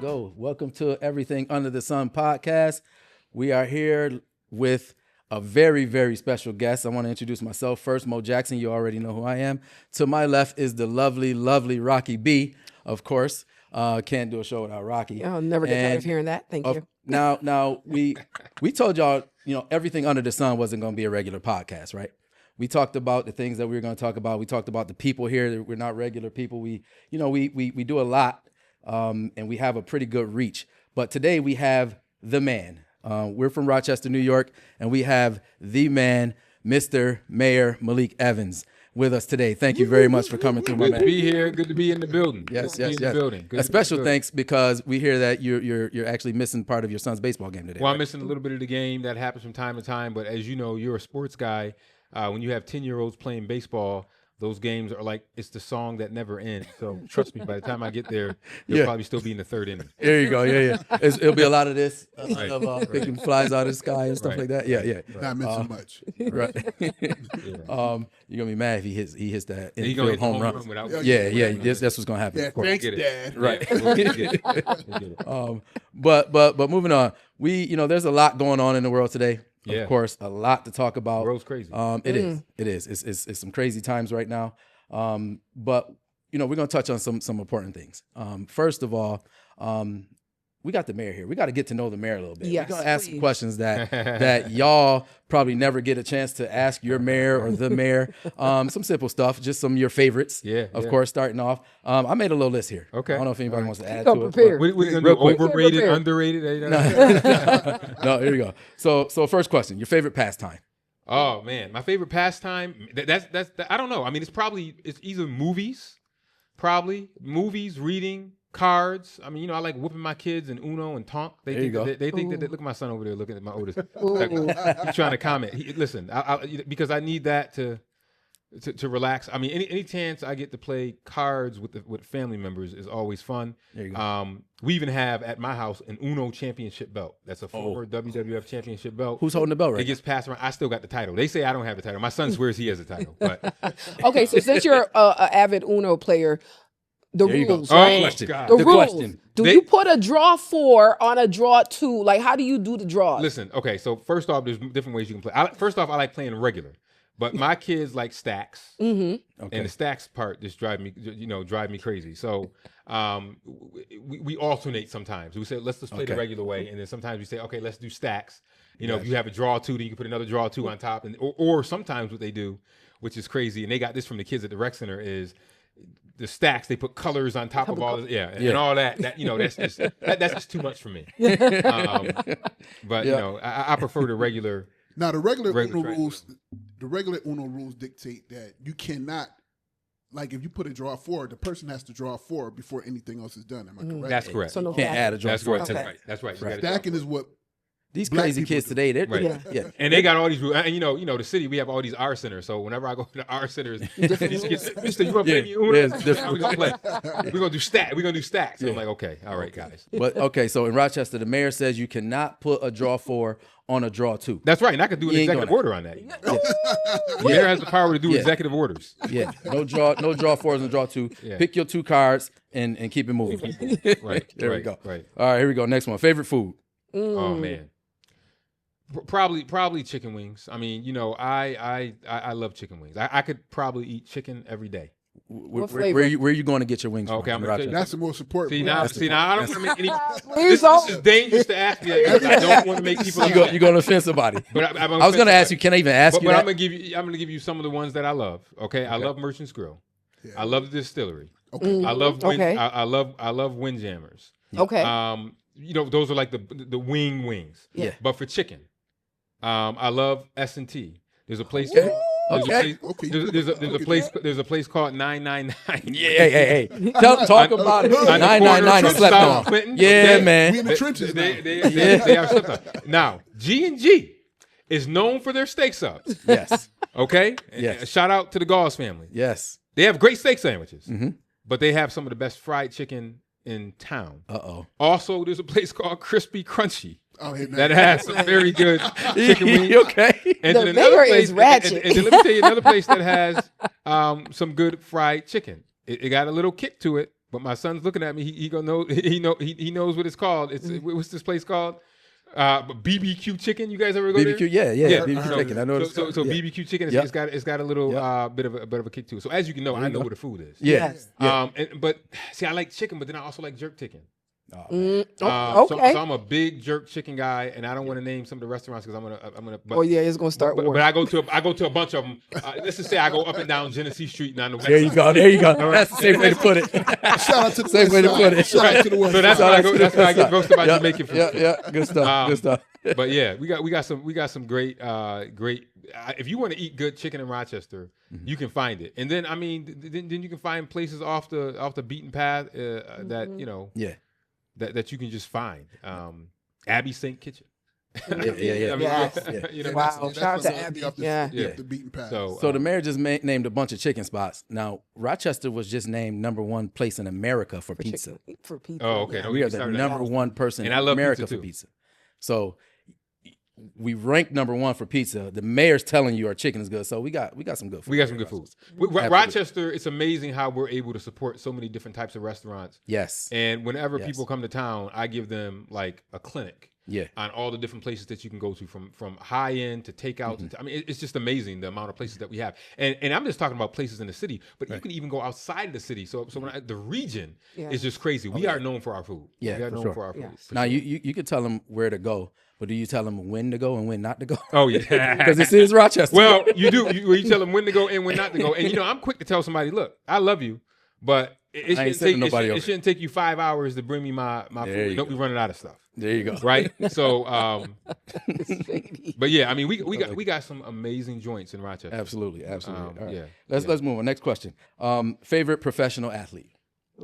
go. Welcome to Everything Under the Sun podcast. We are here with a very, very special guest. I want to introduce myself first. Mo Jackson, you already know who I am. To my left is the lovely, lovely Rocky B, of course. Can't do a show without Rocky. I'll never get tired of hearing that. Thank you. Now we told y'all, Everything Under the Sun wasn't going to be a regular podcast, right? We talked about the things that we were going to talk about. We talked about the people here. We're not regular people. We do a lot, and we have a pretty good reach. But today we have the man. We're from Rochester, New York, and we have the man, Mr. Mayor Malik Evans, with us today. Thank you very much for coming through, my man. Good to be here. Good to be in the building. Yes. Building. A special thanks because we hear that you're actually missing part of your son's baseball game today. Well, right? I'm missing a little bit of the game. That happens from time to time. But as you know, you're a sports guy. When you have 10-year-olds playing baseball, those games are like it's the song that never ends. So trust me, by the time I get there, you'll probably still be in the third inning. There you go. Yeah. It'll be a lot of this, picking flies out of the sky and stuff like that. Yeah. Not missing much. Right. You're gonna be mad if he hits that He's gonna hit home run. That's what's gonna happen. Yeah, thanks, Dad. Right. Yeah, But moving on, there's a lot going on in the world today. Yeah. Of course, a lot to talk about. The world's crazy. It is. It's some crazy times right now. But we're gonna touch on some important things. First of all, we got the mayor here. We got to get to know the mayor a little bit. Yes, we're gonna ask some questions that y'all probably never get a chance to ask your mayor or the mayor. Some simple stuff, just some of your favorites. Of course, starting off. I made a little list here. Okay. I don't know if anybody wants to add Come to it. prepared. We're gonna Real do quick. overrated, Prepare. underrated. No, here we go. So first question: your favorite pastime? Oh man, my favorite pastime. That's I don't know. I mean, it's either movies, reading, cards. I mean, I like whooping my kids in Uno and Tonk. They think that look at my son over there looking at my oldest. He's trying to comment. Listen, because I need that to relax. I mean, any chance I get to play cards with family members is always fun. There you go. We even have at my house an Uno championship belt. That's a former WWF championship belt. Who's holding the belt right It gets passed around. I still got the title. They say I don't have the title. My son swears he has the title. But Okay, so since you're an avid Uno player, the There you go. rules, Oh, right? question. God. The The rules. question. Do you put a draw 4 on a draw 2? Like, how do you do the draws? Listen, okay, so first off, there's different ways you can play. First off, I like playing regular. But my kids like stacks, and the stacks part just drive me crazy. So we alternate sometimes. We say let's just play the regular way, and then sometimes we say okay, let's do stacks. If you have a draw 2, then you can put another draw 2 on top, and or sometimes what they do, which is crazy, and they got this from the kids at the rec center, is the stacks. They put colors on top of all this, and all that. That's just too much for me. But I prefer the regular. Now the regular Uno track. rules, dictate that you cannot, like if you put a draw 4, the person has to draw 4 before anything else is done. Am I correct? That's correct. So no Can't add a draw. That's for correct. it. That's right. That's right. You gotta- Stacking is what These Black crazy people kids do. today, they're Right. yeah. And they got all these rules. And the city, we have all these R centers. So whenever I go to the R centers, these kids, Mister, you want to play me Uno? Yeah, it's different. We're gonna play. We're gonna do stack. We're gonna do stacks. And I'm like, okay, all right, guys. But okay, so in Rochester, the mayor says you cannot put a draw 4 on a draw 2. That's right. And I could do an You ain't executive doing order on that. The mayor has the power to do executive orders. Yeah, no draw 4s and draw 2. Yeah. Pick your 2 cards and keep it moving. Right. There we right, go. Right. All right, here we go. Next one. Favorite food? Oh man. Probably chicken wings. I mean, I love chicken wings. I could probably eat chicken every day. Where flavor? are you going to get your wings Okay, from? I'm gonna tell you. that's the most important. See part. now, I don't want to make any. Please This is dangerous to ask me because I don't want to make people. You're going to offend somebody. But I I was going to ask you, can I even ask But you I'm that? gonna give you some of the ones that I love. Okay, I love Merchant's Grill. Yeah. I love the distillery. Okay. I love Okay. I love Windjammers. Okay. Those are like the wings. Yeah. But for chicken, I love S&T. There's a place. Okay. There's a place called 999. Hey. Talk about it. On the 999 is corner of slept South on. Clinton. Yeah, Okay. man. We in the trenches now. They are slept on. Now, G&G is known for their steak subs. Yes. Okay? Yes. Shout out to the Gauss family. Yes. They have great steak sandwiches, Mhm. but they have some of the best fried chicken in town. Uh-oh. Also, there's a place called Crispy Crunchy Oh, hey, man. that has some very good chicken wings. Okay. And The then another mayor place, is ratchet. And then let me tell you another place that has some good fried chicken. It got a little kick to it. But my son's looking at me. He gonna know. He knows what it's called. It's what's this place called? BBQ chicken. You guys ever go BBQ, there? yeah. BBQ chicken. I know. So BBQ chicken. It's got a little bit of a kick to it. So as you can know, I know what the food is. Yeah. But see, I like chicken, but then I also like jerk chicken. Okay. So I'm a big jerk chicken guy, and I don't want to name some of the restaurants because I'm gonna. But, it's gonna start. But I go to a bunch of them. Let's just say I go up and down Genesee Street and on the west. There you go. That's the safe way to put it. Shout out to the Safe way to put it. Shout out to the West So that's Side. why I go. That's why I get roasted by Jamaican food. Yeah. Good stuff. But yeah, we got some great. If you want to eat good chicken in Rochester, you can find it. And then I mean, then you can find places off the beaten path that you know. Yeah. That you can just find. Abby St. Kitchen. Yeah. I mean, you know, Wow. Shout out to Abby. Yeah. The beaten path. So the mayor just named a bunch of chicken spots. Now, Rochester was just named #1 place in America for pizza. For pizza. Oh, okay. Yeah. No, We are the started #1 person And in I love America pizza for too. pizza. So we ranked #1 for pizza. The mayor's telling you our chicken is good. So we got some good food. We got some good food. Rochester, it's amazing how we're able to support so many different types of restaurants. Yes. And whenever people come to town, I give them like a clinic. Yeah. On all the different places that you can go to, from high end to takeout. I mean, it's just amazing the amount of places that we have. And I'm just talking about places in the city, but you can even go outside of the city. So the region is just crazy. We are known for our food. Yeah, we are for known sure. for our food. Yes. for Now sure. you can tell them where to go, but do you tell them when to go and when not to go? Oh yeah, Because this is Rochester. well, you do. You tell them when to go and when not to go. And you know, I'm quick to tell somebody, look, I love you, but it shouldn't take you 5 hours to bring me my food. Don't be running out of stuff. There you go. Right. So, but yeah, I mean, we got some amazing joints in Rochester. Absolutely. All right. yeah. Let's move on. Next question. Favorite professional athlete?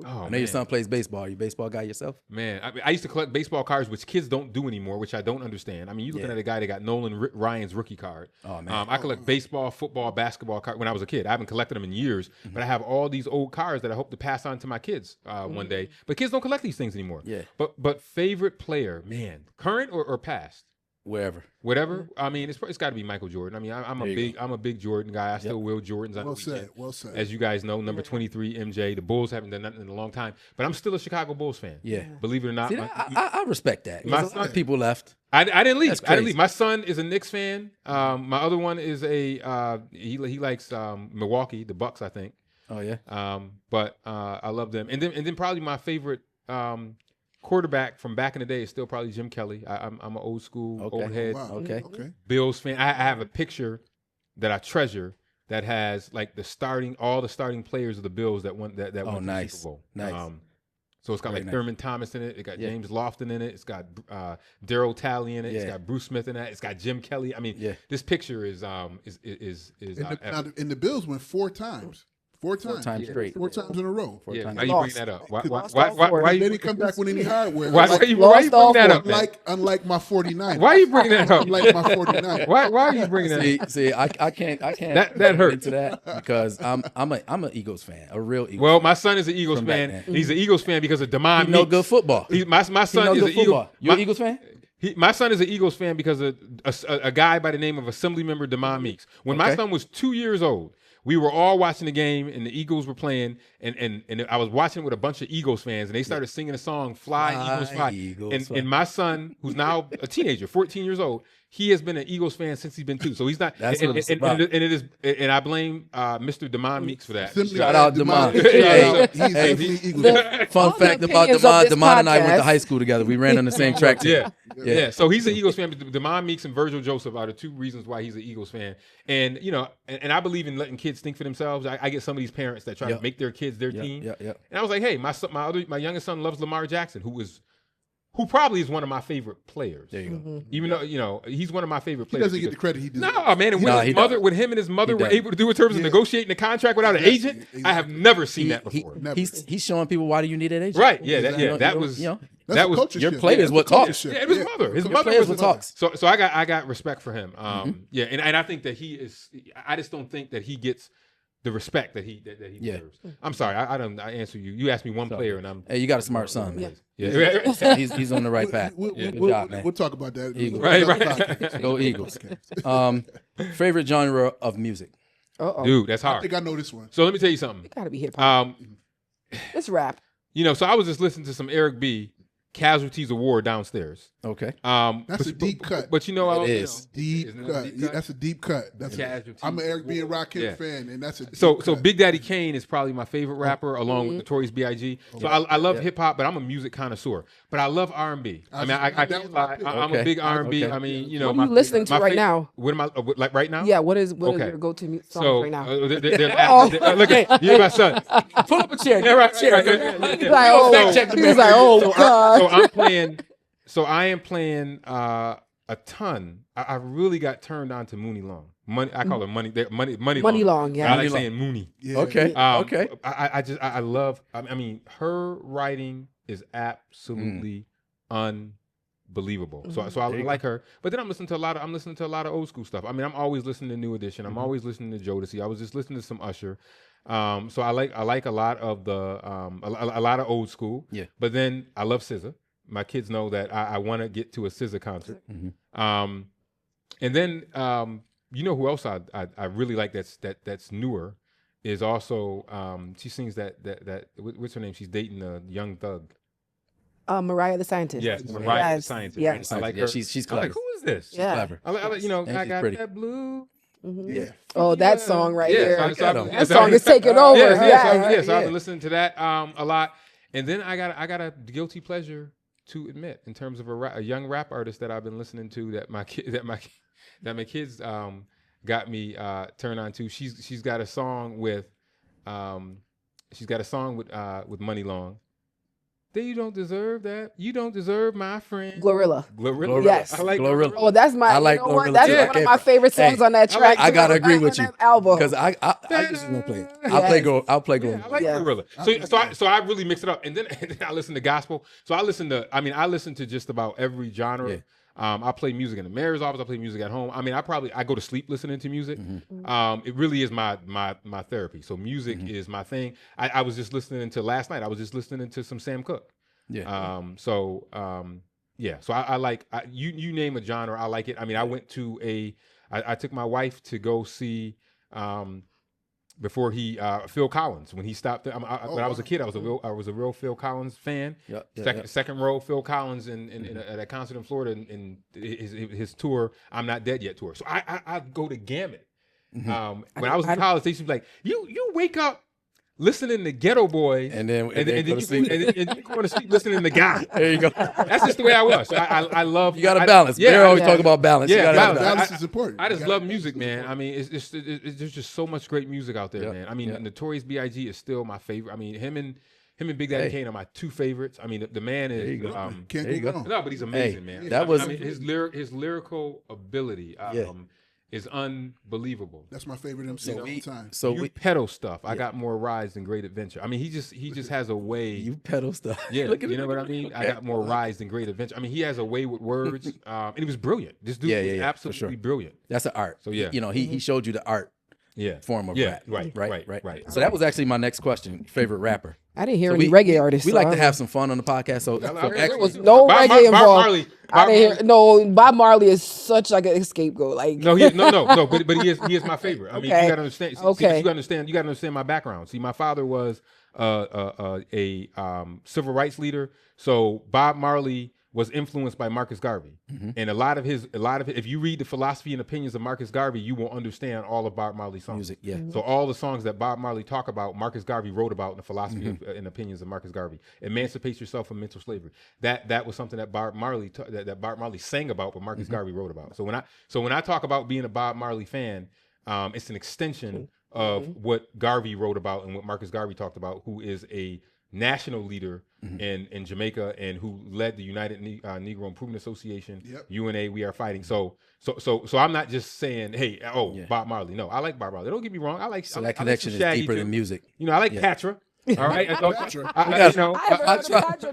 Oh, I know your son plays baseball. Are you a baseball guy yourself? Man, I used to collect baseball cards, which kids don't do anymore, which I don't understand. I mean, you're looking at a guy that got Nolan Ryan's rookie card. Oh, man. I collect baseball, football, basketball cards when I was a kid. I haven't collected them in years, but I have all these old cards that I hope to pass on to my kids one day. But kids don't collect these things anymore. Yeah. But favorite player, man, current or past? Wherever. Whatever. I mean, it's got to be Michael Jordan. I mean, I'm a big Jordan guy. I still will Jordans on the weekend. Well said. As you guys know, number 23 MJ. The Bulls haven't done nothing in a long time, but I'm still a Chicago Bulls fan. Yeah. Believe it or not. See, I respect that. My A lot of people left. I didn't leave. That's I didn't crazy. leave. My son is a Knicks fan. My other one is he likes Milwaukee, the Bucks, I think. Oh yeah. But I love them. And then probably my favorite quarterback from back in the day is still probably Jim Kelly. I'm an old school, old head Wow. Okay. Bills fan. I have a picture that I treasure that has like all the starting players of the Bills that won the nice. Super Bowl. Nice. So it's got Very like nice. Thurman Thomas in it. It got James Lofton in it. It's got Darryl Talley in it. It's Yeah. got Bruce Smith in that. It's got Jim Kelly. I mean, this picture is And the Bills went 4 times. 4 times. 4 times straight. 4 times in a row. Four yeah. times. Why you bring that up? Why They you didn't come back with any hardware. why you bring that up? man? Unlike my 49. Why are you bringing that up? Unlike my 49. Why are you bringing that up? See, I can't That get hurts. into that because I'm an Eagles fan, a real Eagles. Well, my son is an Eagles From back fan. then. He's an Eagles fan because of Damon fan. No Meeks. good football. My son is an Eagles. You an Eagles fan? My son is an Eagles fan because of a guy by the name of Assemblymember Damon Meeks. When my Okay. son was 2 years old, we were all watching the game and the Eagles were playing, and I was watching with a bunch of Eagles fans, and they started singing the song "Fly Eagles Fly." Eagles Fly. And my son, who's now a teenager, 14 years old, he has been an Eagles fan since he's been 2. So he's not. That's what it's about. And I blame Mr. Damon Meeks for that. Shout out Damon. He's Hey, definitely Eagles. Fun All the fact about opinions of Damon. this Damon and I went to podcast. high school together. We ran on the same track team. Yeah. So he's an Eagles fan. But Damon Meeks and Virgil Joseph are the 2 reasons why he's an Eagles fan. And you know, and I believe in letting kids think for themselves. I get some of these parents that try to make their kids their team. Yeah. And I was like, hey, my youngest son loves Lamar Jackson, who probably is one of my favorite players. There you go. Even though, you know, he's one of my favorite He players. doesn't get the credit he deserves. No, man, and what him and his mother were able to do in terms of negotiating the contract without an agent, I have never seen that before. He's showing people why do you need an agent? Right? Yeah, that was that was your players what talks. Yeah, it was his mother. His mother players was what talks. So I got respect for him. Yeah, and I think that he is. I just don't think that he gets the respect that he deserves. I'm sorry, I answer you. You asked me one player, and I'm. Hey, you got a smart son, man. Yeah. He's on the right path. Good job, man. We'll talk about that. Eagles. Right. Go Eagles. Favorite genre of music? Uh-oh. Dude, that's I hard. think I know this one. So let me tell you something. It gotta be hip hop. Um, It's rap. So I was just listening to some Eric B. Casualties of War downstairs. Okay. That's a deep cut. But it is. Deep cut. Yeah, that's a deep cut. I'm an Eric B. and Rakim fan, and that's a deep so cut. Big Daddy Kane is probably my favorite rapper, along with Notorious B.I.G. So I love hip hop, but I'm a music connoisseur. But I love R&B. I mean, I can't lie. I'm a big R&B. Okay. I mean, What are you listening to right now? What am I like right now? Yeah, what is your go-to songs right now? Look at you're my son. Pull up a chair. Yeah, right. He's like, oh God. So I'm playing. So I am playing a ton. I really got turned on to Mooney Long. I call her Money Long. Yeah. I like saying Mooney. Yeah. Okay. Okay. I love. I mean, her writing is absolutely unbelievable. So I like her. But then I'm listening to a lot of old school stuff. I mean, I'm always listening to New Edition. I'm always listening to Jodeci. I was just listening to some Usher. So I like a lot of the a lot of old school. Yeah. But then I love SZA. My kids know that I want to get to a SZA concert. And then you know who else I really like that's newer is also she sings that what's her name? She's dating a Young Thug. Mariah the Scientist. Yes, Mariah the Scientist. Yes. I like her. She's I'm clever. like, who is this? She's clever. I like And I she's got pretty. that blue. Yeah. Oh, that song right here. That song is taking over. Yes, I've been listening to that a lot. And then I got a guilty pleasure to admit in terms of a young rap artist that I've been listening to that my kids got me turned on to. She's got a song with Money Long. You don't deserve that. You don't deserve my friend. Glorilla. Yes. I like Glorilla. Oh, that's my. I like you know what? Glorilla That's too. one of my favorite songs on that track. I gotta agree with you. Album. Because I just gonna play it. Yes. I'll play Glorilla. I like Glorilla. So I really mix it up, and then I listen to gospel. So I listen to just about every genre. Yeah. I play music in the mayor's office. I play music at home. I mean, I go to sleep listening to music. It really is my therapy. So music is my thing. I was just listening to last night. I was just listening to some Sam Cooke. Yeah. So I like you name a genre, I like it. I mean, I went to I took my wife to go see before Phil Collins when he stopped. When I was a kid, I was a real Phil Collins fan. Second row Phil Collins at a concert in Florida and his tour I'm Not Dead Yet tour. So I go to Gamut. When I was in college, they used to be like, you wake up listening to Ghetto Boy, and then you go to sleep listening to God. There you go. That's just the way I was. So I love. You got to balance. Yeah, Bear always talk about balance. Yeah, balance is important. I just love music, man. I mean, there's just so much great music out there, man. I mean, Notorious B.I.G. is still my favorite. I mean, him and Big Daddy Kane are my two favorites. I mean, the man is. Can't go wrong. No, but he's amazing, man. That was his lyrical ability. Is unbelievable. That's my favorite MC all the time. So you pedal stuff. I got more rides than Great Adventure. I mean, he just has a way. You pedal stuff. Yeah, you know what I mean? Okay. I got more rides than Great Adventure. I mean, he has a way with words. And he was brilliant. This dude was absolutely brilliant. That's an art. So yeah. He showed you the art form of rap. Right. So that was actually my next question. Favorite rapper? I didn't hear any reggae artists. We like to have some fun on the podcast. So there was no reggae involved. I didn't hear. No, Bob Marley is such like an scapegoat. Like no, but he is my favorite. I mean, you gotta understand. Okay. You gotta understand my background. See, my father was a civil rights leader. So Bob Marley was influenced by Marcus Garvey, and a lot of his. If you read the philosophy and opinions of Marcus Garvey, you will understand all of Bob Marley's songs. Music, yeah. So all the songs that Bob Marley talk about, Marcus Garvey wrote about in the philosophy and opinions of Marcus Garvey. Emancipate yourself from mental slavery. That was something that Bob Marley sang about, but Marcus Garvey wrote about. So when I talk about being a Bob Marley fan, it's an extension of what Garvey wrote about and what Marcus Garvey talked about, who is a national leader in Jamaica and who led the United Negro Improvement Association, UNA, We Are Fighting. So I'm not just saying, hey, Bob Marley. No, I like Bob Marley. Don't get me wrong. That connection is deeper than music. You know, I like Patra. All right, Patra.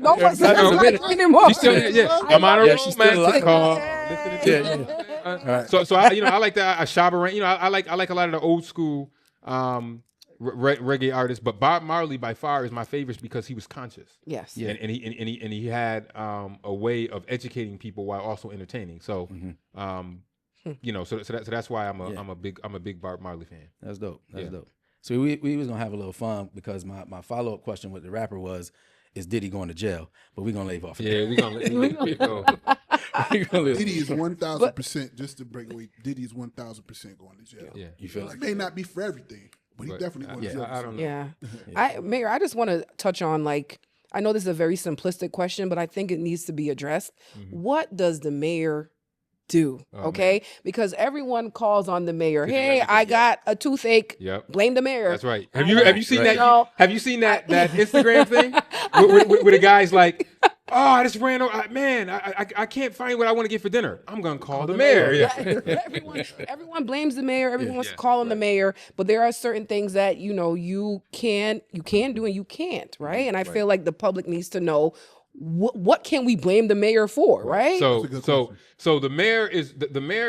No one says anymore. She's still I'm on a romantic call. So I like that Shabba Ranks. You know, I like a lot of the old school reggae artists, but Bob Marley by far is my favorite because he was conscious. Yes. Yeah. And he had a way of educating people while also entertaining. So you know, so that's why I'm a big Bob Marley fan. That's dope. That's dope. So we was gonna have a little fun because my follow-up question with the rapper was, is Diddy going to jail. But we're gonna leave off. Yeah, we're gonna go. Diddy is 1,000%. Just to break away, Diddy is 1,000% going to jail. Yeah, you feel It may not be for everything, but he definitely going to jail. I don't know. Yeah. Mayor, I just want to touch on, like, I know this is a very simplistic question, but I think it needs to be addressed. What does the mayor do? Okay? Because everyone calls on the mayor. Hey, I got a toothache. Yep. Blame the mayor. That's right. Have you seen that? No. Have you seen that Instagram thing where the guy's like, oh, I just ran over. Man, I can't find what I want to get for dinner. I'm gonna call the mayor. Yeah. Everyone blames the mayor. Everyone wants to call on the mayor, but there are certain things that you can do and you can't, right? And I feel like the public needs to know what can we blame the mayor for, right? So the mayor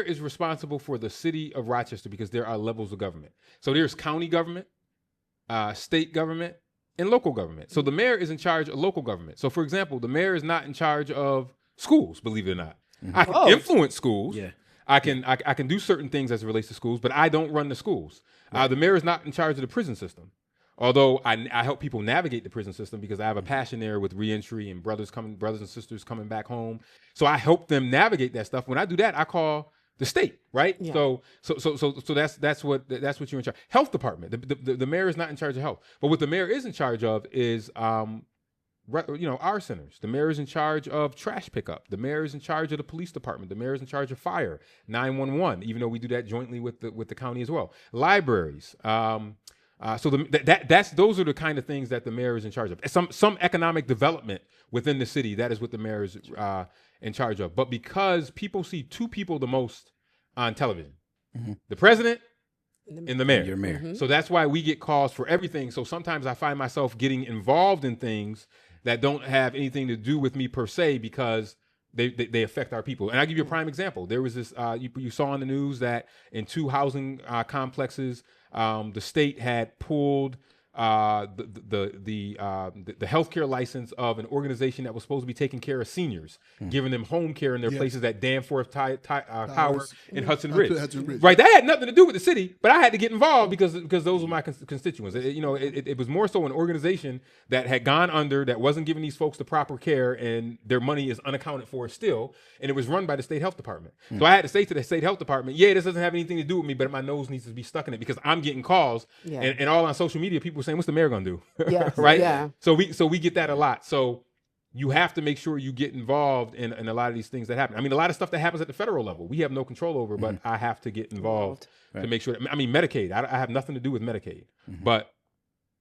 is responsible for the city of Rochester because there are levels of government. So there's county government, state government, and local government. So the mayor is in charge of local government. So for example, the mayor is not in charge of schools, believe it or not. I can influence schools. Yeah. I can do certain things as it relates to schools, but I don't run the schools. The mayor is not in charge of the prison system. Although I help people navigate the prison system because I have a passion there with reentry and brothers and sisters coming back home. So I help them navigate that stuff. When I do that, I call the state, right? Yeah. So that's what you're in charge. Health department. The mayor is not in charge of health, but what the mayor is in charge of is our centers. The mayor is in charge of trash pickup. The mayor is in charge of the police department. The mayor is in charge of fire, 911. Even though we do that jointly with the county as well. Libraries. So those are the kind of things that the mayor is in charge of. Some economic development within the city, that is what the mayor is in charge of. But because people see two people the most on television, the president and the mayor. Your mayor. So that's why we get calls for everything. So sometimes I find myself getting involved in things that don't have anything to do with me per se because they affect our people. And I'll give you a prime example. There was this, you saw on the news that in 2 housing complexes, the state had pulled the healthcare license of an organization that was supposed to be taking care of seniors, giving them home care in their places at Danforth Tower and Hudson Ridge. Right, that had nothing to do with the city, but I had to get involved because those were my constituents. It was more so an organization that had gone under, that wasn't giving these folks the proper care, and their money is unaccounted for still, and it was run by the state health department. So I had to say to the state health department, this doesn't have anything to do with me, but my nose needs to be stuck in it because I'm getting calls, and all on social media, people saying, what's the mayor gonna do? Yes, right? Yeah. So we get that a lot. So you have to make sure you get involved in a lot of these things that happen. I mean, a lot of stuff that happens at the federal level, we have no control over, but I have to get involved to make sure. Medicaid, I have nothing to do with Medicaid, but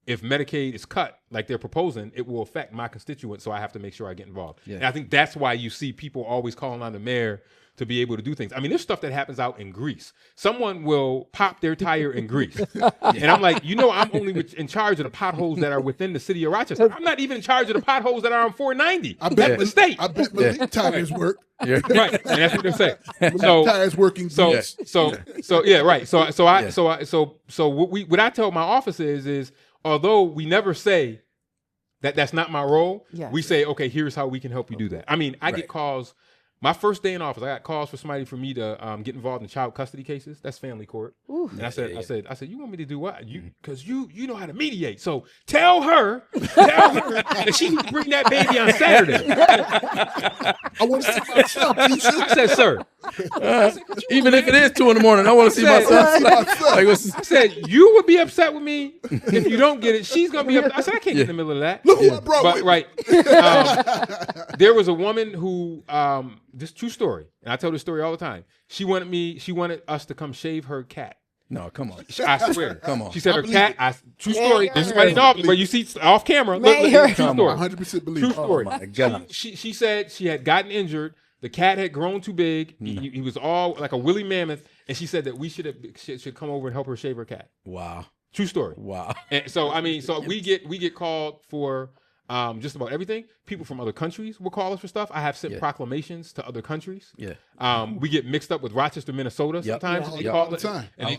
if Medicaid is cut like they're proposing, it will affect my constituents. So I have to make sure I get involved. Yeah. And I think that's why you see people always calling on the mayor to be able to do things. I mean, there's stuff that happens out in Greece. Someone will pop their tire in Greece. And I'm like, I'm only in charge of the potholes that are within the city of Rochester. I'm not even in charge of the potholes that are on 490. I bet the state. I bet Malik tires work. Yeah. Right. And that's what they're saying. So tires working. So right. So what I tell my office is although we never say that's not my role, we say, okay, here's how we can help you do that. I mean, I get calls. My first day in office, I got calls for somebody for me to get involved in child custody cases. That's family court. Ooh. And I said, you want me to do what? Because you know how to mediate. So tell her that she can bring that baby on Saturday. I want to see myself. I said, sir. Even if it is 2 a.m, I want to see myself. I said, you would be upset with me if you don't get it. She's gonna be upset. I said, I can't get in the middle of that. Look who I brought with right. There was a woman who, this true story, and I tell this story all the time. She wanted us to come shave her cat. No, come on. I swear. Come on. She said her cat. True story. This is right off, but you see off camera. Look, true story. 100% believe. True story. Oh my God. She said she had gotten injured. The cat had grown too big. He was all like a woolly mammoth, and she said that we should come over and help her shave her cat. Wow. True story. Wow. And so we get called for just about everything. People from other countries will call us for stuff. I have sent proclamations to other countries. Yeah. We get mixed up with Rochester, Minnesota sometimes. They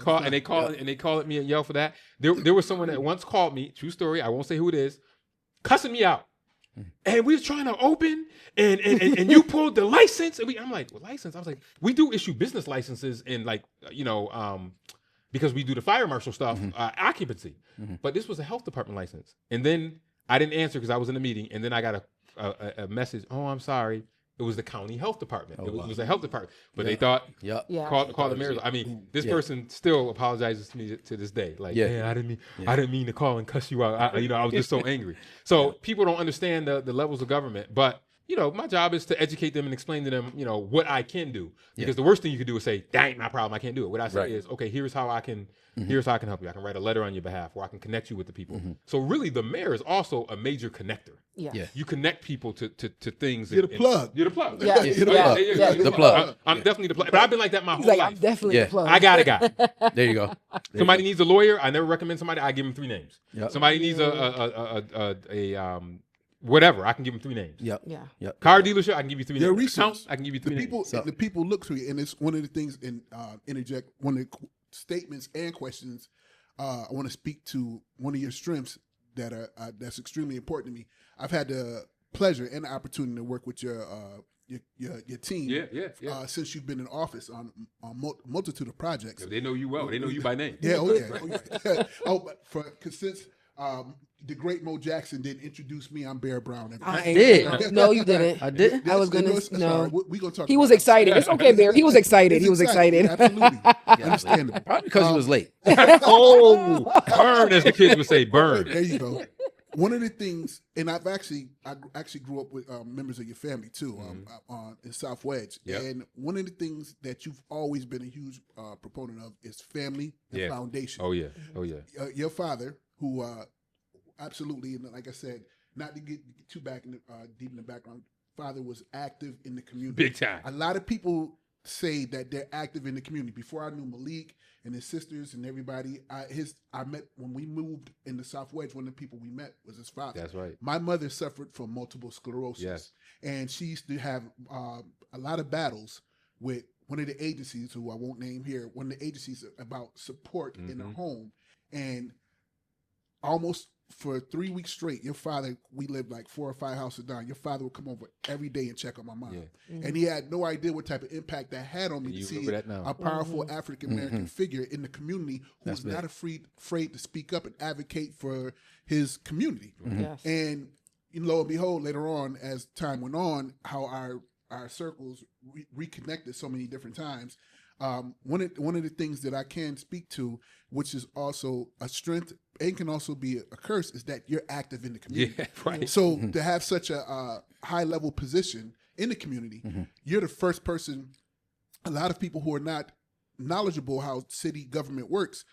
call at me and yell for that. There was someone that once called me, true story, I won't say who it is, cussing me out. And we was trying to open and you pulled the license. And I'm like, what license? I was like, we do issue business licenses and because we do the fire marshal stuff, occupancy. But this was a health department license. And then I didn't answer because I was in a meeting, and then I got a message. Oh, I'm sorry. It was the county health department. It was a health department, but they thought call the mayor. I mean, this person still apologizes to me to this day. Like, man, I didn't mean to call and cuss you out. I was just so angry. So people don't understand the levels of government, but my job is to educate them and explain to them, what I can do. Because the worst thing you can do is say, that ain't my problem, I can't do it. What I say is, okay, here's how I can help you. I can write a letter on your behalf, or I can connect you with the people. So really, the mayor is also a major connector. Yeah. You connect people to things. You're the plug. You're the plug. Yeah. The plug. I'm definitely the plug. But I've been like that my whole Like, life. I'm definitely the plug. I got a guy. There you go. Somebody needs a lawyer. I never recommend somebody. I give them 3 names. Yep. Somebody needs whatever. I can give them 3 names. Yep. Car dealership. I can give you 3 They're names. resource. I can give you 3 names. The people look to you, and it's one of the things. And interject one of the statements and questions. I want to speak to one of your strengths that's extremely important to me. I've had the pleasure and the opportunity to work with your team. Since you've been in office on multitude of projects. They know you well. They know you by name. Yeah. Okay. Since the great Mo Jackson didn't introduce me, I'm Bear Brown. I did. No, you didn't. I didn't. I was gonna. No, we gonna talk. He was excited. It's okay, Bear. He was excited. He was excited. Absolutely, understandable. Probably because he was late. Oh, burn, as the kids would say, burn. There you go. One of the things, and I actually grew up with members of your family too, in South Wedge. Yep. And one of the things that you've always been a huge proponent of is family and foundation. Oh yeah. Your father, who absolutely, and like I said, not to get too deep in the background, father was active in the community. Big time. A lot of people say that they're active in the community. Before I knew Malik and his sisters and everybody, I met when we moved into South Wedge. One of the people we met was his father. That's right. My mother suffered from multiple sclerosis, and she used to have a lot of battles with one of the agencies, who I won't name here. One of the agencies about support in her home, and almost for 3 weeks straight, your father, we lived like 4 or 5 houses down. Your father would come over every day and check on my mom. And he had no idea what type of impact that had on me to see a powerful African American figure in the community who was not afraid to speak up and advocate for his community. And lo and behold, later on, as time went on, how our circles reconnected so many different times. One of the things that I can speak to, which is also a strength and can also be a curse, is that you're active in the community. Yeah, right. So to have such a high level position in the community, you're the first person. A lot of people who are not knowledgeable how city government works,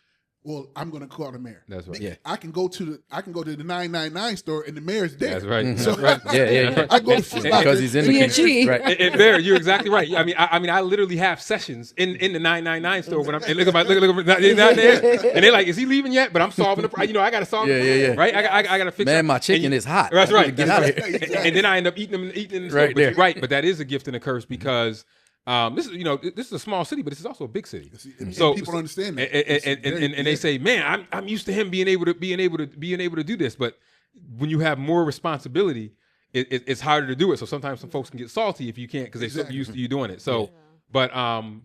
well, I'm going to call the mayor. That's right. Yeah. I can go to the 999 store and the mayor's there. That's right. So That's right. Yeah. I go to Foot Locker. Because he's in the B&G. right. And Bear, you're exactly right. I mean, I literally have sessions in the 999 store when I'm and look at not there, and they're like, "Is he leaving yet?" But I'm solving the problem. I got to solve the problem, right? I got to fix. Man, my chicken is hot. That's right. Get out of That's here. right. And then I end up eating them in the store. Right But you're there. right, but that is a gift and a curse because this is a small city, but this is also a big city. And So people don't understand that. And they say, man, I'm used to him being able to do this, but when you have more responsibility, it's harder to do it. So sometimes some folks can get salty if you can't because they're so used to you doing it. So, but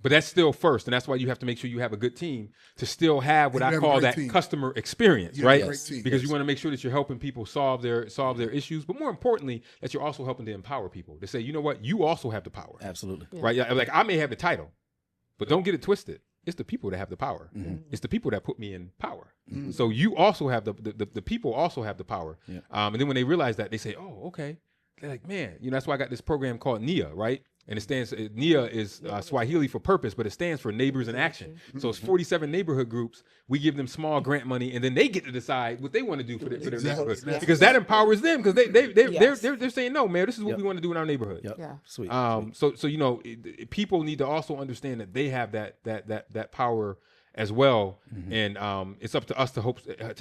that's still first, and that's why you have to make sure you have a good team to still have what And I you have a call great that team. customer experience, You have a right? great team, Because yes. you want to make sure that you're helping people solve their issues, but more importantly, that you're also helping to empower people to say, you know what, you also have the power. Absolutely. Right? Yeah, like I may have the title, but don't get it twisted. It's the people that have the power. It's the people that put me in power. So you also have the people also have the power. Yeah. And then when they realize that, they say, oh, okay. They're like, man, that's why I got this program called NIA, right? And it stands, NIA is Swahili for purpose, but it stands for Neighbors in Action. So it's 47 neighborhood groups. We give them small grant money, and then they get to decide what they want to do for their neighborhood. Exactly. Because that empowers them, because they're saying, no, man, this is what we want to do in our neighborhood. Yep. Yeah. Sweet. So people need to also understand that they have that power as well, and it's up to us to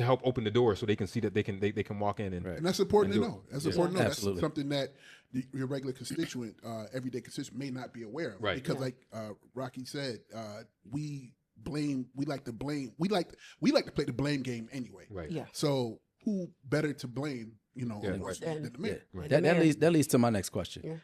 help open the door so they can see that they can walk in and And that's important to do it. know. That's important to know. Absolutely. That's something that your regular constituent, everyday constituent, may not be aware of. Right. Because, like Rocky said, we like to blame. We like to play the blame game anyway. right. Yeah. So who better to blame? Yeah, than right. the mayor. Right. That leads to my next question.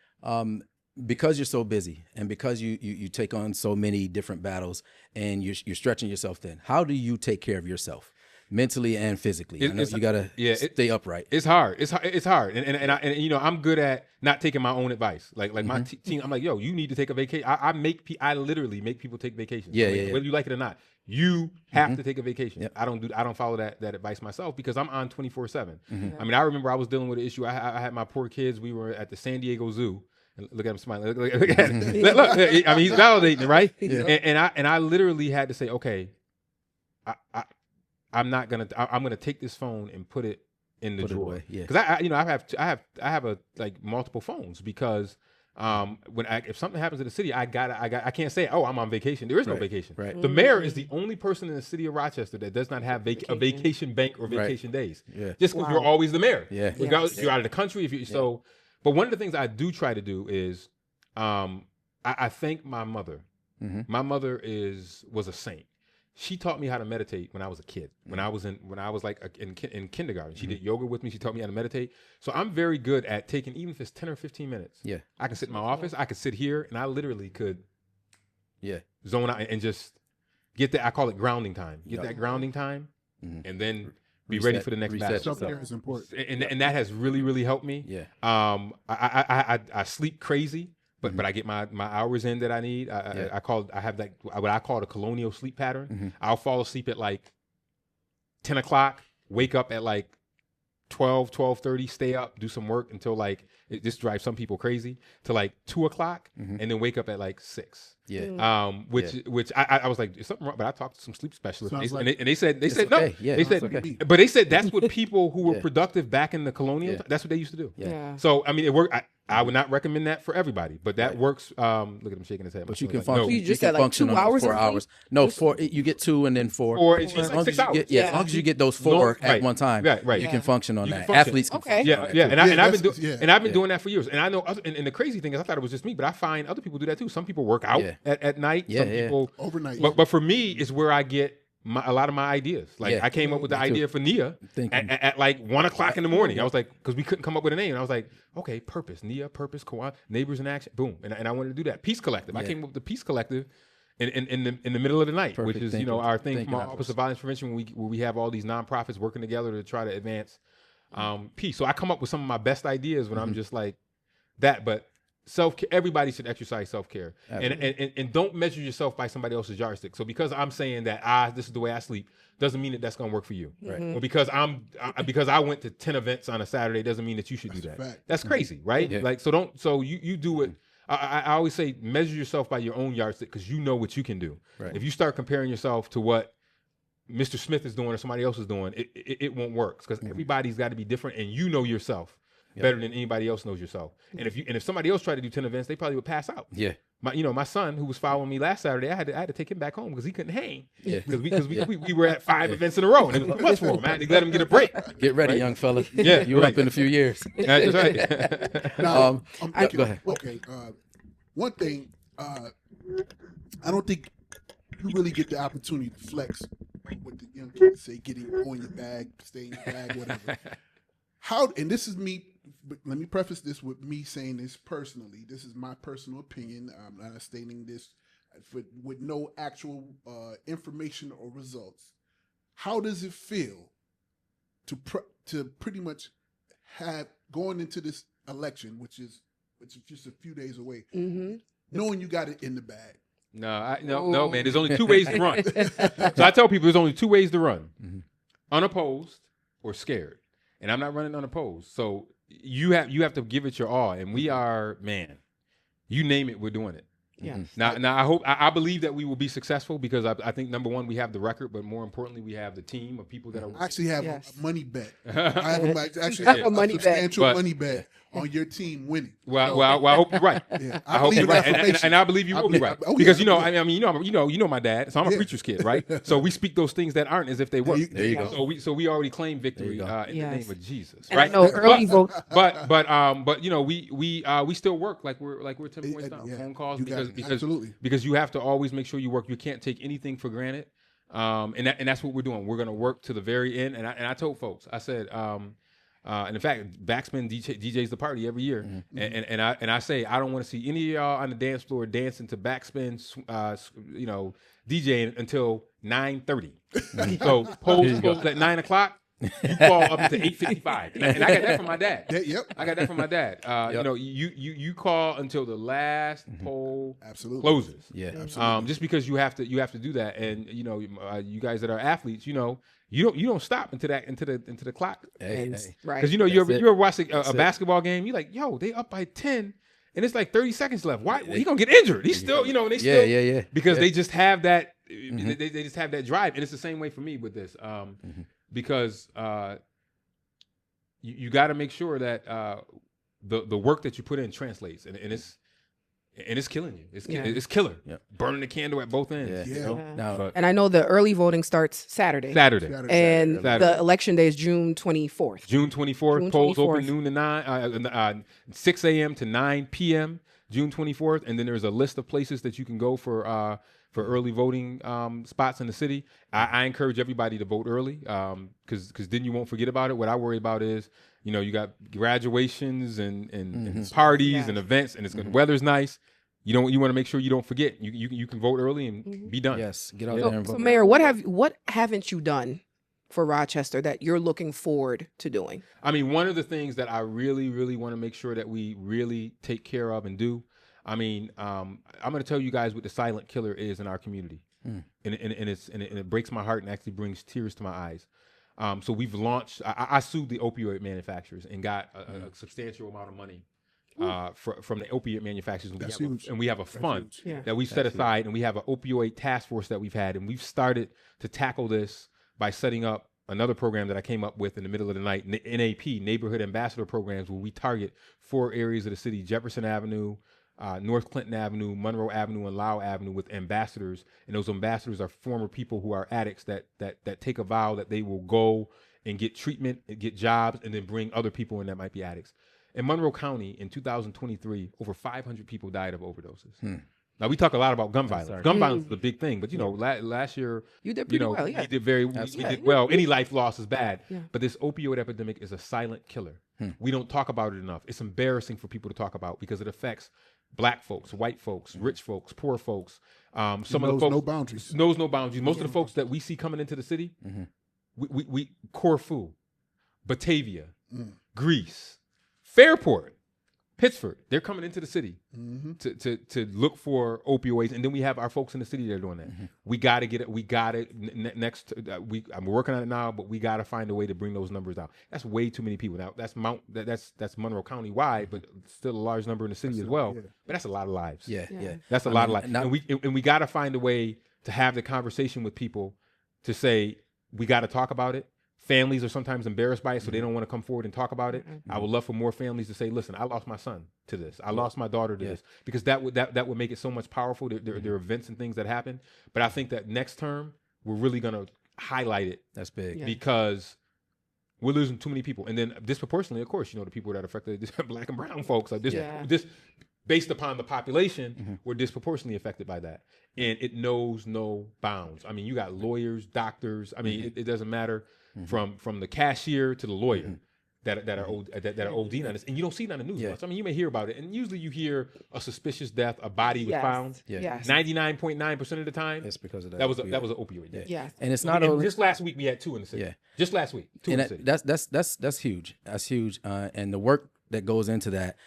Because you're so busy and because you take on so many different battles and you're stretching yourself thin, how do you take care of yourself? mentally and physically. I know you gotta stay upright. It's hard. It's hard. And you know, I'm good at not taking my own advice. Like my team, I'm like, yo, you need to take a vacation. I literally make people take vacations. Whether you like it or not, you have to take a vacation. Yep. I don't follow that advice myself because I'm on 24/7. I mean, I remember I was dealing with an issue. I had my poor kids. We were at the San Diego Zoo. Look at him smiling. Look at him. Look, I mean, he's validating it, right? Yeah. And I literally had to say, okay, I'm gonna take this phone and put it in the drawer. Because I have multiple phones because if something happens in the city, I can't say, oh, I'm on vacation. There is no vacation. Right. The mayor is the only person in the city of Rochester that does not have a vacation bank or vacation days. Yeah. Just because you're always the mayor. Yeah. Regardless, you're out of the country. So. But one of the things I do try to do is, I thank my mother. My mother was a saint. She taught me how to meditate when I was a kid. When I was in kindergarten, she did yoga with me. She taught me how to meditate. So I'm very good at taking, even if it's 10 or 15 minutes. Yeah, I can sit in my office. I could sit here, and I literally could, zone out and just get that. I call it grounding time. Get that grounding time, and then. Be ready for the next battle. Self-care is important, and that has really, really helped me. Yeah. I sleep crazy, but I get my hours in that I need. I have what I call a colonial sleep pattern. I'll fall asleep at like 10 o'clock, wake up at like 12:30, stay up, do some work until like this drives some people crazy to like 2 o'clock, and then wake up at like 6. Yeah. Which I was like, is something wrong? But I talked to some sleep specialists, and they said no. Okay. Yeah, they said, okay. But they said that's what people who were productive back in the colonial. That's what they used to do. Yeah. So I mean, it worked. I would not recommend that for everybody, but that works. Look at him shaking his head. But you can function. You just got like 2 hours. 4 hours. No, 4. You get 2 and then 4. Or it's like 6 hours. As long as you get those 4 at one time, you can function on that. Athletes can function. Yeah. And I've been doing that for years. And I know. And the crazy thing is, I thought it was just me, but I find other people do that too. Some people work out at night. Some people overnight. But for me, it's where I get a lot of my ideas. Like I came up with the idea for Nia at like 1 o'clock in the morning. I was like, because we couldn't come up with a name. And I was like, okay, purpose, Nia, purpose, neighbors in action, boom. And I wanted to do that. Peace Collective. I came up with the Peace Collective in the middle of the night, which is our thing from our Office of Violence Prevention, where we have all these nonprofits working together to try to advance peace. So I come up with some of my best ideas when I'm just like that, but. Self-care. Everybody should exercise self-care, and don't measure yourself by somebody else's yardstick. So because I'm saying that this is the way I sleep, doesn't mean that that's going to work for you. Right. Or because I went to 10 events on a Saturday doesn't mean that you should do that. That's crazy, right? Yeah. Like so you do it. I always say measure yourself by your own yardstick because you know what you can do. Right. If you start comparing yourself to what Mr. Smith is doing or somebody else is doing, it won't work because everybody's got to be different, and you know yourself. Better than anybody else knows yourself. And if somebody else tried to do 10 events, they probably would pass out. Yeah. My son who was following me last Saturday, I had to take him back home because he couldn't hang. Yeah. Because we were at 5 events in a row, and it was too much for him. I had to let him get a break. Get ready, young fella. Yeah, you're up in a few years. That's right. Now, go ahead. Okay. One thing, I don't think you really get the opportunity to flex with the young kids say, getting on your bag, stay in your bag, whatever. And this is me. Let me preface this with me saying this personally. This is my personal opinion. I'm not stating this with no actual information or results. How does it feel to pretty much have going into this election, which is just a few days away, knowing you got it in the bag? No, man. There's only 2 ways to run. So I tell people there's only 2 ways to run: unopposed or scared. And I'm not running unopposed. So you have to give it your all. And we are, man, you name it, we're doing it. Yeah. Now I believe that we will be successful because I think number one, we have the record, but more importantly, we have the team of people that are. I actually have a money bet. I have a substantial money bet on your team winning. Well, I hope you're right. Yeah, I hope you're right, and I believe you will be right because you know my dad. So I'm a preacher's kid, right? So we speak those things that aren't as if they were. There you go. So we already claim victory in the name of Jesus, and right? I know early votes. But you know we still work like we're 10 points down. Phone calls because you have to always make sure you work. You can't take anything for granted. And that's what we're doing. We're going to work to the very end. And I told folks, I said, And in fact, Backspin DJs the party every year. And I say I don't want to see any of y'all on the dance floor dancing to Backspin, DJing until 9:30. So polls close at 9 o'clock. You call up to 8:55, and I got that from my dad. I got that from my dad. You call until the last poll closes. Just because you have to do that, and you guys that are athletes, you don't stop into the clock. Right? Because you ever watch a basketball game, you're like, yo, they up by 10. And it's like 30 seconds left. Why he gonna get injured? He's still, they still, because they just have that. They just have that drive, and it's the same way for me with this. Because you got to make sure that the work that you put in translates, and it's killing you. It's killer. Burning the candle at both ends. And I know the early voting starts Saturday. And the election day is June 24th. June 24th. Polls open noon to 6 a.m. to 9 p.m. June 24th, and then there's a list of places that you can go for early voting spots in the city. I encourage everybody to vote early because then you won't forget about it. What I worry about is, you got graduations and parties and events, and weather's nice. You want to make sure you don't forget. You can vote early and be done. Yes, get out there and vote. So Mayor, what haven't you done for Rochester that you're looking forward to doing? I mean, one of the things that I really, really want to make sure that we really take care of and do. I mean, I'm going to tell you guys what the silent killer is in our community, and it breaks my heart and actually brings tears to my eyes. So we've launched. I sued the opioid manufacturers and got a substantial amount of money from the opioid manufacturers, and we have a fund that we've set aside, and we have an opioid task force that we've had, and we've started to tackle this by setting up another program that I came up with in the middle of the night, NAP, Neighborhood Ambassador Programs, where we target 4 areas of the city: Jefferson Avenue, North Clinton Avenue, Monroe Avenue, and Lau Avenue, with ambassadors. And those ambassadors are former people who are addicts that take a vow that they will go and get treatment and get jobs and then bring other people in that might be addicts. In Monroe County in 2023, over 500 people died of overdoses. Now, we talk a lot about gun violence. Gun violence is a big thing, but last year, you did pretty well. We did well. Any life loss is bad, but this opioid epidemic is a silent killer. We don't talk about it enough. It's embarrassing for people to talk about because it affects Black folks, white folks, rich folks, poor folks. Some of the folks no boundaries. Knows no boundaries. Most of the folks that we see coming into the city, we Corfu, Batavia, Greece, Fairport, Pittsford, they're coming into the city to look for opioids, and then we have our folks in the city that are doing that. We got to get it. We got it next. I'm working on it now, but we got to find a way to bring those numbers down. That's way too many people. Now that's that's Monroe County wide, but still a large number in the city as well. But that's a lot of lives. That's a lot of lives. And we got to find a way to have the conversation with people to say we got to talk about it. Families are sometimes embarrassed by it, so they don't want to come forward and talk about it. I would love for more families to say, listen, I lost my son to this. I lost my daughter to this. Because that would make it so much powerful. There are events and things that happen. But I think that next term, we're really going to highlight it. That's big. Because we're losing too many people. And then disproportionately, of course, the people that are affected, Black and brown folks, are based upon the population, we're disproportionately affected by that. And it knows no bounds. I mean, you got lawyers, doctors. I mean, it doesn't matter. From the cashier to the lawyer that are ODing on this, and you don't see it on the news much. I mean, you may hear about it, and usually you hear a suspicious death, a body was found. 99.9% of the time, it's because of that. That was an opioid death. And it's not only just last week we had 2 in the city. Just last week, 2 in the city. That's huge. That's huge. And the work that goes into that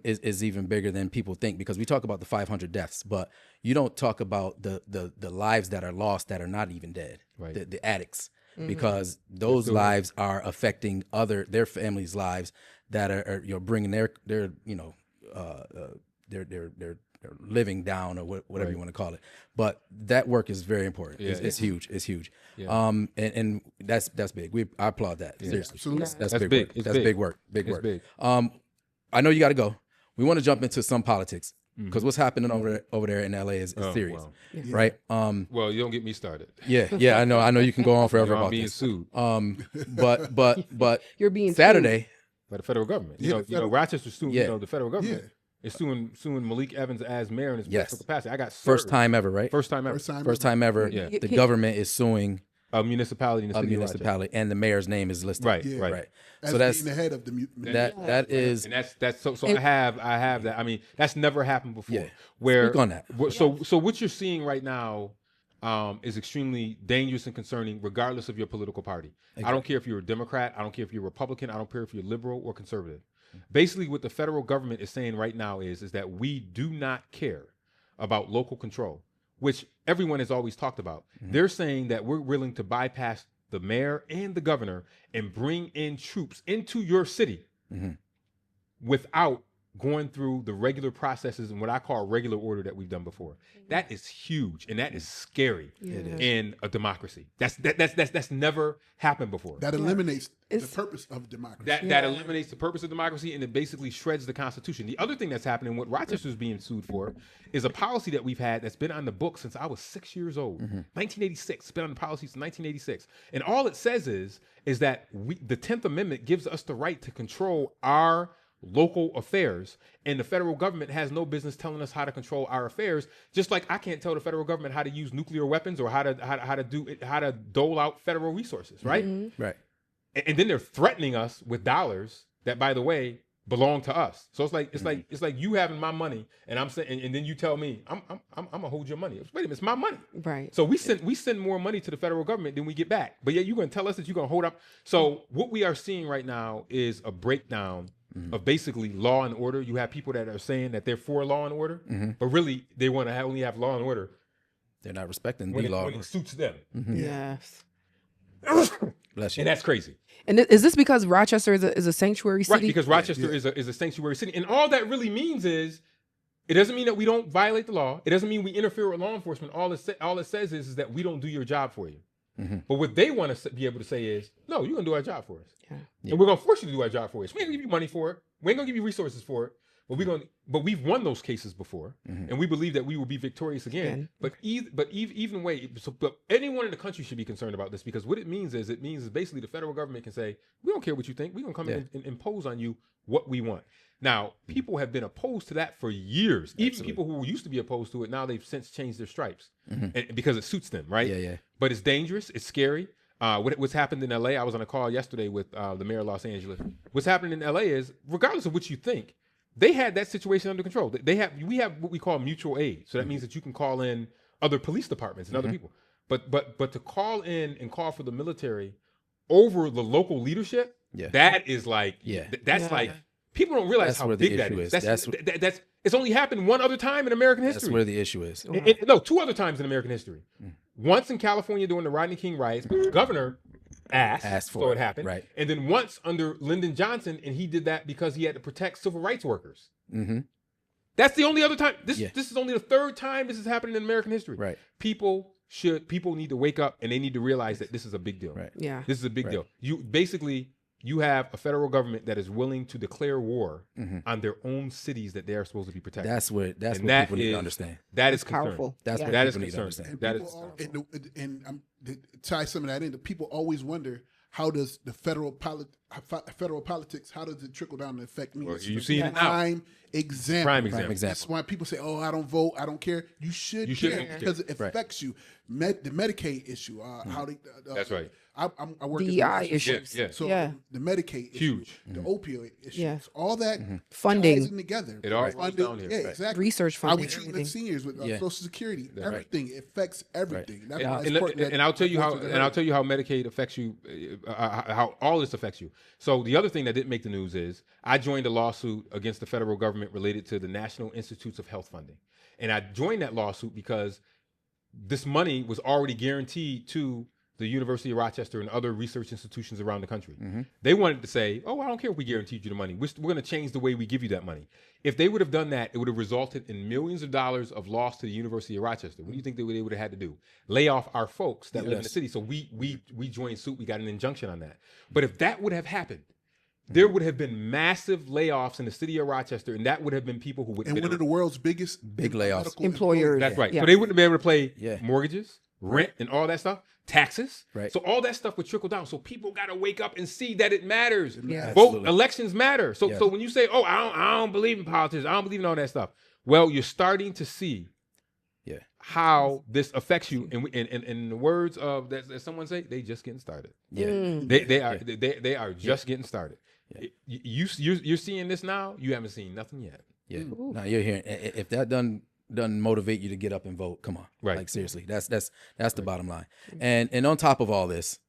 is even bigger than people think, because we talk about the 500 deaths, but you don't talk about the lives that are lost that are not even dead. Right. The addicts. Because those lives are affecting their families' lives that are bringing their living down, or whatever you want to call it. But that work is very important. It's huge. It's huge. And that's big. I applaud that. Seriously, absolutely. That's big work. That's big work. Big work. Big. I know you got to go. We want to jump into some politics. Because what's happening over there in LA is serious, right? Well, you don't get me started. Yeah, I know you can go on forever about being this. Sued. But you're being Saturday by the federal government. You know, Rochester's suing. The federal government is suing Malik Evans as mayor in his personal capacity. I got served. First time ever, right? First time ever. The government is suing A municipality in the city of Rochester. And the mayor's name is listed. Right, Yeah. right. As So that's being the head of the that is. And that's so I have that. I mean, that's never happened before. Yeah. Where Speak on that. So what you're seeing right now is extremely dangerous and concerning, regardless of your political party. Exactly. I don't care if you're a Democrat. I don't care if you're a Republican. I don't care if you're liberal or conservative. Basically, what the federal government is saying right now is that we do not care about local control, which everyone has always talked about. They're saying that we're willing to bypass the mayor and the governor and bring in troops into your city without going through the regular processes and what I call regular order that we've done before. That is huge, and that is scary in a democracy. That's never happened before. That eliminates the purpose of democracy. That eliminates the purpose of democracy, and it basically shreds the Constitution. The other thing that's happening, what Rochester is being sued for, is a policy that we've had that's been on the books since I was 6 years old, 1986. It's been on the policy since 1986, and all it says is that the 10th Amendment gives us the right to control our local affairs, and the federal government has no business telling us how to control our affairs. Just like I can't tell the federal government how to use nuclear weapons or how to dole out federal resources, right? Right. And then they're threatening us with dollars that, by the way, belong to us. So it's like you having my money, and I'm saying, and then you tell me I'm gonna hold your money. Wait a minute, it's my money. Right. So we send more money to the federal government than we get back. But yet you're gonna tell us that you're gonna hold up. So what we are seeing right now is a breakdown of basically law and order. You have people that are saying that they're for law and order, but really they want to only have law and order. They're not respecting when the law. When it suits them. Yes. Bless you. And that's crazy. And is this because Rochester is a sanctuary city? Right, because Rochester is a sanctuary city. And all that really means is, it doesn't mean that we don't violate the law. It doesn't mean we interfere with law enforcement. All it says is that we don't do your job for you. But what they want to be able to say is, no, you're going to do our job for us. Yeah. And we're going to force you to do our job for us. We ain't going to give you money for it. We ain't going to give you resources for it. But we've won those cases before, and we believe that we will be victorious again. But even way, but anyone in the country should be concerned about this, because what it means is basically the federal government can say, we don't care what you think. We're going to come in and impose on you what we want. Now, people have been opposed to that for years. Even people who used to be opposed to it, now they've since changed their stripes because it suits them, right? Yeah. But it's dangerous. It's scary. What's happened in LA, I was on a call yesterday with the mayor of Los Angeles. What's happening in LA is, regardless of what you think, they had that situation under control. We have what we call mutual aid. So that means that you can call in other police departments and other people. But to call in and call for the military over the local leadership, that is like, that's like, people don't realize how big that is. That's it's only happened one other time in American history. That's where the issue is. No, two other times in American history. Once in California during the Rodney King riots, the governor asked for it happened. Right. And then once under Lyndon Johnson, and he did that because he had to protect civil rights workers. That's the only other time. This is only the third time this is happening in American history. Right. People need to wake up, and they need to realize that this is a big deal. Right. Yeah. This is a big deal. You have a federal government that is willing to declare war on their own cities that they are supposed to be protecting. That's what people need to understand. That is powerful. That's what people need to understand. And to tie some of that in, the people always wonder, how does the federal politics, how does it trickle down and affect me? Well, you've seen it now. Prime example. That's why people say, "Oh, I don't vote, I don't care." You should care, because it affects you. The Medicaid issue. How they? That's right. I work DEI in issues. So the Medicaid issue, Huge. the opioid issues, all that funding ties in together. It all goes down here. Yeah, exactly. Research How funding. we treat the seniors with Social Security, everything affects everything. And I'll tell you how Medicaid affects you, how all this affects you. So the other thing that didn't make the news is I joined a lawsuit against the federal government related to the National Institutes of Health funding, and I joined that lawsuit because this money was already guaranteed to the University of Rochester and other research institutions around the country. They wanted to say, "Oh, I don't care if we guaranteed you the money. We're going to change the way we give you that money." If they would have done that, it would have resulted in millions of dollars of loss to the University of Rochester. What do you think they would have had to do? Lay off our folks that live in the city. So we joined suit. We got an injunction on that. But if that would have happened, there would have been massive layoffs in the city of Rochester, and that would have been people who would. And one of the world's biggest big layoffs. Employers. That's right. Yeah. So they wouldn't be able to pay mortgages, rent, and all that stuff. Taxes. Right. So all that stuff would trickle down. So people got to wake up and see that it matters. Yeah. Vote, elections matter. So when you say, "Oh, I don't believe in politics. I don't believe in all that stuff," well, you're starting to see how this affects you. And in the words of that someone say, they just getting started. Yeah. They are just getting started. Yeah. You're seeing this now. You haven't seen nothing yet. Yeah. Now you're hearing. If that doesn't motivate you to get up and vote, come on. Right. Like seriously, that's the bottom line. And on top of all this,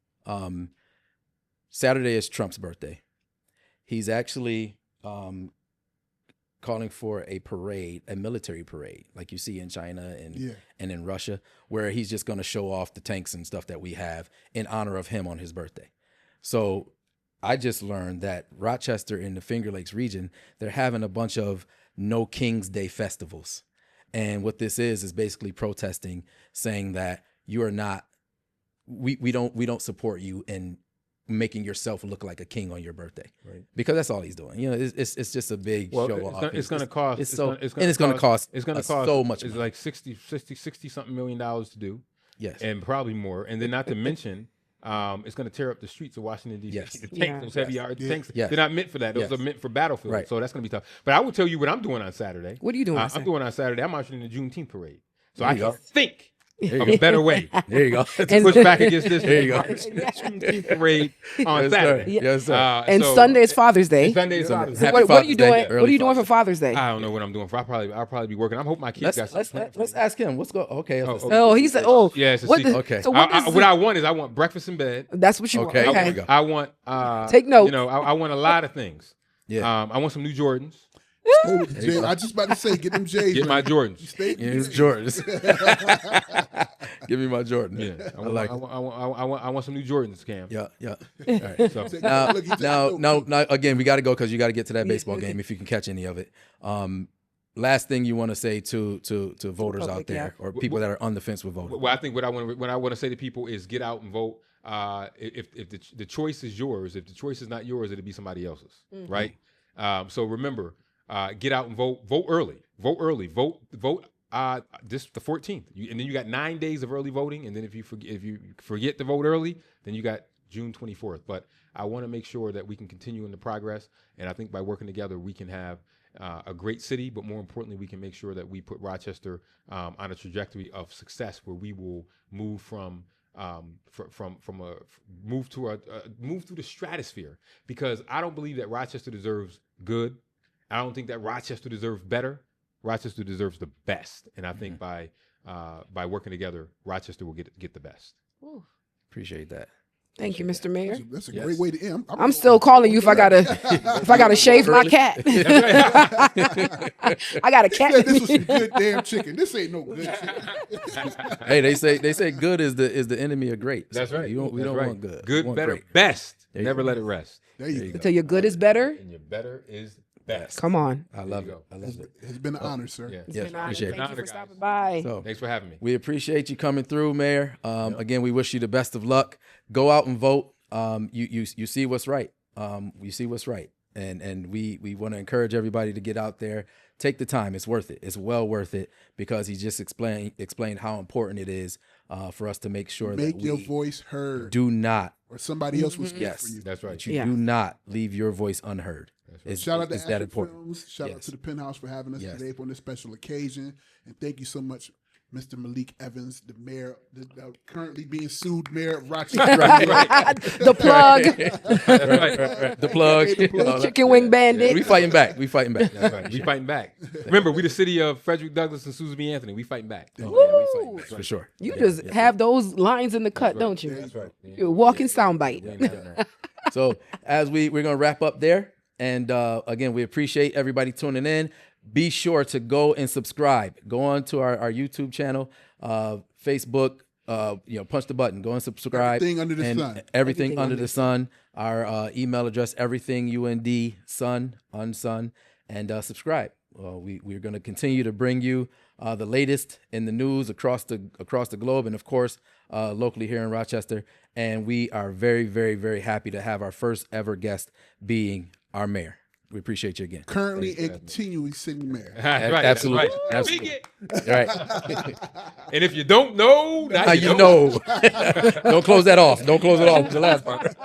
Saturday is Trump's birthday. He's actually calling for a parade, a military parade, like you see in China and in Russia, where he's just going to show off the tanks and stuff that we have in honor of him on his birthday. So I just learned that Rochester in the Finger Lakes region, they're having a bunch of No King's Day festivals. And what this is basically protesting, saying that you are not, we don't support you in making yourself look like a king on your birthday, right? Because that's all he's doing. You know, it's just a big show off. It's going to cost. It's going to cost so much. It's like $60 something million to do. Yes, and probably more. And then not to mention, it's going to tear up the streets of Washington D.C. Yes. The tanks, those heavy tanks, they're not meant for that. Those are meant for battlefield. Right. So that's going to be tough. But I will tell you what I'm doing on Saturday. What are you doing? I'm doing on Saturday. I'm marching in the Juneteenth parade. So I go. think of a better way. There you go. To push back against this. There you go. Juneteenth parade on Yes, Saturday. sir. Yes, sir. And Sunday is Father's Day. Sunday is Father's So Day. what are you doing? Early What are you doing Father's for Father's Day? I don't know what I'm doing for. I'll probably be working. I hope my kids got some. Let's ask him. What's going? Okay. Oh, he said. Oh, Yeah, it's a what secret. Okay. So what I want is I want breakfast in bed. That's what you Okay. want. There Okay. we go. I want Take notes. You know, I want a lot of things. Yeah. I want some new Jordans. Stay with the J's. I just about to say, get them J's. Get my Jordans. Stay with Yeah, the it's J's. Jordans. Give me my Jordan. Yeah, I like. I want some new Jordans, Cam. Yeah. All right. So Now, again, we got to go because you got to get to that baseball game if you can catch any of it. Last thing you want to say to voters public, out there or people that are on the fence with voting. Well, I think what I want to say to people is get out and vote. If the choice is yours, if the choice is not yours, it'll be somebody else's, right? So remember, get out and vote. Vote early. Vote this the 14th. And then you got 9 days of early voting. And then if you forget to vote early, then you got June 24th. But I want to make sure that we can continue in the progress. And I think by working together, we can have a great city. But more importantly, we can make sure that we put Rochester on a trajectory of success where we will move move through the stratosphere, because I don't believe that Rochester deserves good. I don't think that Rochester deserves better. Rochester deserves the best, and I think by working together, Rochester will get the best. Ooh. Appreciate that. Thank you, Mr. Mayor. That's a great way to end. I'm still calling you if I gotta shave my cat. I got a cat. Said this was some good damn chicken. This ain't no good chicken. Hey, they say good is the enemy of great. That's right. We don't want good. We Good, want better, great. best. There you Never go. let it rest. There you go. Until your good is better. And your better is best. Come on. I love it. I love it. It's been an honor, sir. Yeah. It's Yes, been an honor. appreciate it. Thank you for Guys. stopping by. So Thanks for having me. we appreciate you coming through, Mayor. Again, we wish you the best of luck. Go out and vote. You see what's right. You see what's right. And we want to encourage everybody to get out there. Take the time. It's worth it. It's well worth it, because he just explained how important it is for us to make sure that Make we your voice heard, do not. or somebody else will speak Yes, for you. That's right. that you Yeah. do not leave your voice unheard. It's, Shout out to it's that Action important. Films. Shout out Yes. to the Penthouse for having us Yes. today for this special occasion. And thank you so much, Mr. Malik Evans, the mayor, currently being sued mayor of Rochester. The plug. Right. The plug. The plug. Chicken wing bandit. We fighting back. That's right. We fighting back. Remember, we the city of Frederick Douglass and Susan B. Anthony. We fighting back. Woo! For sure. You just have those lines in the cut, don't you? That's right. You're a walking soundbite. So as we're gonna wrap up there, and again, we appreciate everybody tuning in. Be sure to go and subscribe. Go on to our YouTube channel, Facebook. Punch the button. Go and subscribe. Everything Under the And Sun. Everything under the sun. Our email address: everything sun, and subscribe. We're going to continue to bring you the latest in the news across the globe, and of course locally here in Rochester. And we are very, very, very happy to have our first ever guest being our mayor. We appreciate you again. Currently and continuing sitting mayor. That's right. Absolutely. That's right. Absolutely. Speak it. All right. And if you don't know, Now you know. Don't close that off. Don't close it off. The last part.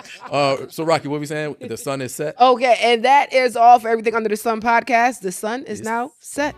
So Rocky, what we saying? The sun is set. Okay, and that is all for Everything Under the Sun podcast. The sun is now set.